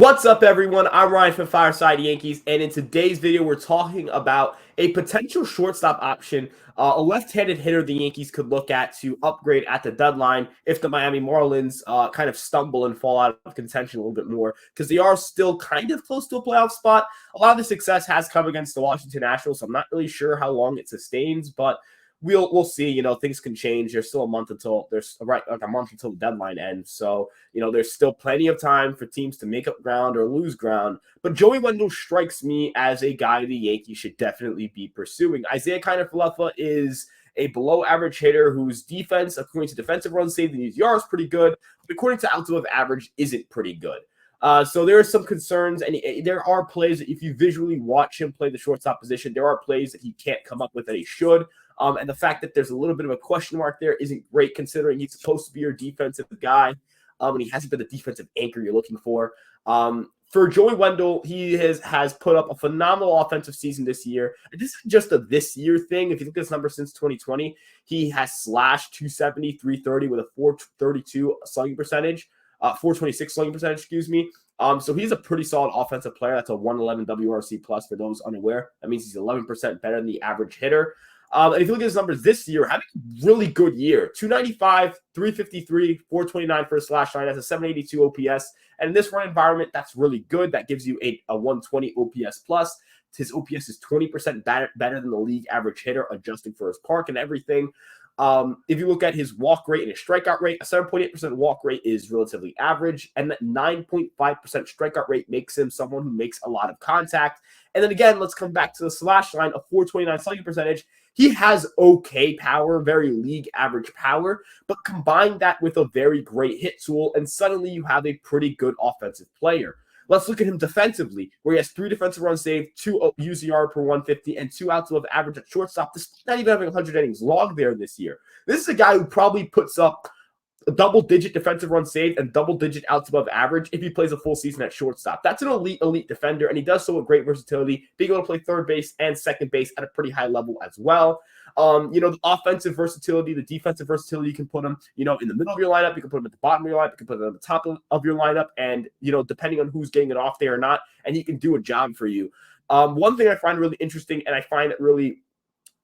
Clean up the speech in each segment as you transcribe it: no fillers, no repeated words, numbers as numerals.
What's up, everyone? I'm Ryan from Fireside Yankees, and in today's video, we're talking about a potential shortstop option, a left-handed hitter the Yankees could look at to upgrade at the deadline if the Miami Marlins kind of stumble and fall out of contention a little bit more, because they are still kind of close to a playoff spot. A lot of the success has come against the Washington Nationals, so I'm not really sure how long it sustains, but we'll see. Things can change. There's still a month until the deadline ends. So, there's still plenty of time for teams to make up ground or lose ground. But Joey Wendle strikes me as a guy the Yankees should definitely be pursuing. Isiah Kiner-Falefa is a below-average hitter whose defense, according to defensive runs saved and EZR, is pretty good, but according to outs above average, isn't pretty good. So there are some concerns, and there are plays that if you visually watch him play the shortstop position, there are plays that he can't come up with that he should. And the fact that there's a little bit of a question mark there isn't great, considering he's supposed to be your defensive guy, and he hasn't been the defensive anchor you're looking for. For Joey Wendle, he has put up a phenomenal offensive season this year. And this is just a this year thing. If you look at his numbers since 2020, he has slashed 270, 330 with a 432 slugging percentage. 426 slugging percentage, excuse me. So he's a pretty solid offensive player. That's a 111 WRC plus for those unaware. That means he's 11% better than the average hitter. And if you look at his numbers this year, having a really good year. 295, 353, 429 for a slash line. That's a 782 OPS. And in this run environment, that's really good. That gives you a 120 OPS plus. His OPS is 20% better than the league average hitter, adjusting for his park and everything. If you look at his walk rate and his strikeout rate, a 7.8% walk rate is relatively average, and that 9.5% strikeout rate makes him someone who makes a lot of contact. And then again, let's come back to the slash line, a 429 slugging percentage. He has okay power, very league average power, but combine that with a very great hit tool, and suddenly you have a pretty good offensive player. Let's look at him defensively, where he has 3 defensive runs saved, 2 UZR per 150, and 2 outs above average at shortstop. This not even having 100 innings logged there this year. This is a guy who probably puts up a double-digit defensive runs saved and double-digit outs above average if he plays a full season at shortstop. That's an elite defender, and he does so with great versatility, being able to play third base and second base at a pretty high level as well. The offensive versatility, the defensive versatility, you can put him, in the middle of your lineup, you can put him at the bottom of your lineup, you can put him at the top of your lineup, and, depending on who's getting it off there or not, and he can do a job for you. One thing I find really interesting, and I find it really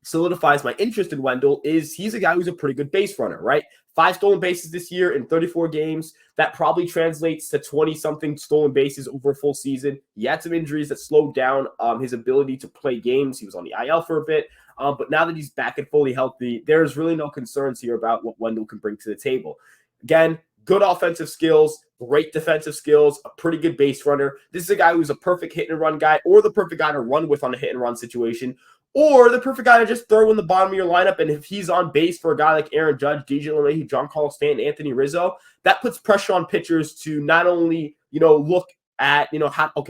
solidifies my interest in Wendle, is he's a guy who's a pretty good base runner, right? 5 stolen bases this year in 34 games. That probably translates to 20-something stolen bases over a full season. He had some injuries that slowed down his ability to play games. He was on the IL for a bit. But now that he's back and fully healthy, there's really no concerns here about what Wendle can bring to the table. Again, good offensive skills, great defensive skills, a pretty good base runner. This is a guy who's a perfect hit-and-run guy, or the perfect guy to run with on a hit-and-run situation, or the perfect guy to just throw in the bottom of your lineup. And if he's on base for a guy like Aaron Judge, DJ LeMahieu, Giancarlo Stanton, Anthony Rizzo, that puts pressure on pitchers to not only, look at,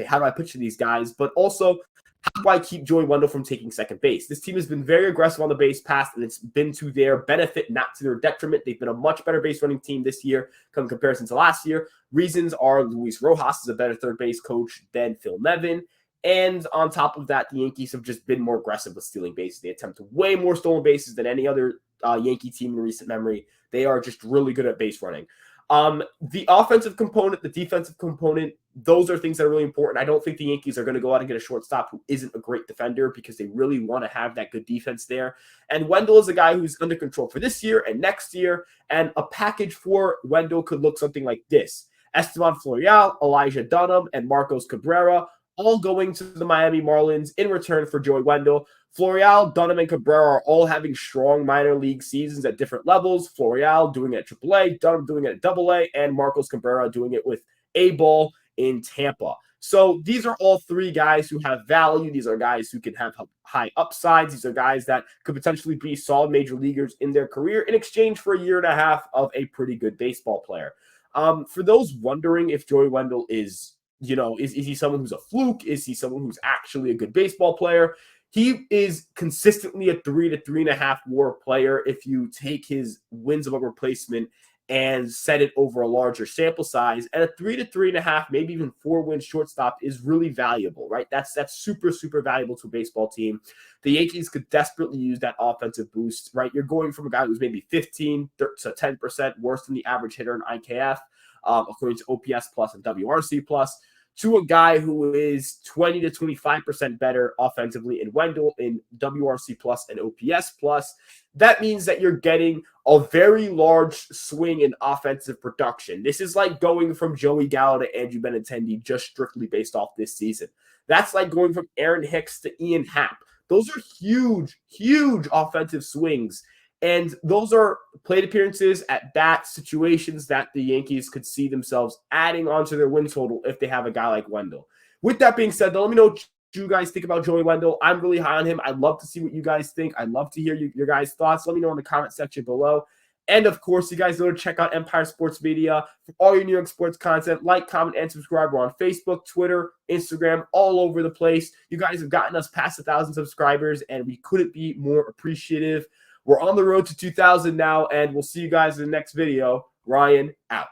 how do I pitch to these guys, but also how do I keep Joey Wendle from taking second base? This team has been very aggressive on the base pass, and it's been to their benefit, not to their detriment. They've been a much better base running team this year in comparison to last year. Reasons are Luis Rojas is a better third base coach than Phil Nevin. And on top of that, the Yankees have just been more aggressive with stealing bases. They attempt way more stolen bases than any other Yankee team in recent memory. They are just really good at base running. The offensive component, the defensive component, those are things that are really important. I don't think the Yankees are going to go out and get a shortstop who isn't a great defender, because they really want to have that good defense there. And Wendle is a guy who's under control for this year and next year. And a package for Wendle could look something like this: Esteban Florial, Elijah Dunham, and Marcos Cabrera, all going to the Miami Marlins in return for Joey Wendle. Florial, Dunham, and Cabrera are all having strong minor league seasons at different levels. Florial doing it at AAA, Dunham doing it at AA, and Marcos Cabrera doing it with A-ball in Tampa. So these are all 3 guys who have value. These are guys who can have high upsides. These are guys that could potentially be solid major leaguers in their career in exchange for a 1.5 years of a pretty good baseball player. For those wondering if Joey Wendle is he someone who's a fluke? Is he someone who's actually a good baseball player? He is consistently a 3 to 3.5 WAR player if you take his wins above replacement and set it over a larger sample size. And a 3 to 3.5, maybe even 4 win shortstop is really valuable, right? That's super, super valuable to a baseball team. The Yankees could desperately use that offensive boost, right? You're going from a guy who's maybe 15 to 10% worse than the average hitter in IKF, according to OPS plus and WRC plus. to a guy who is 20 to 25% better offensively in Wendell in WRC plus and OPS plus, that means that you're getting a very large swing in offensive production. This is like going from Joey Gallo to Andrew Benintendi just strictly based off this season. That's like going from Aaron Hicks to Ian Happ. Those are huge, huge offensive swings. And those are plate appearances at bat situations that the Yankees could see themselves adding onto their win total if they have a guy like Wendell. With that being said, though, let me know what you guys think about Joey Wendell. I'm really high on him. I'd love to see what you guys think. I'd love to hear your guys' thoughts. Let me know in the comment section below. And, of course, you guys know to check out Empire Sports Media for all your New York sports content. Like, comment, and subscribe. We're on Facebook, Twitter, Instagram, all over the place. You guys have gotten us past 1,000 subscribers, and we couldn't be more appreciative. We're on the road to 2,000 now, and we'll see you guys in the next video. Ryan, out.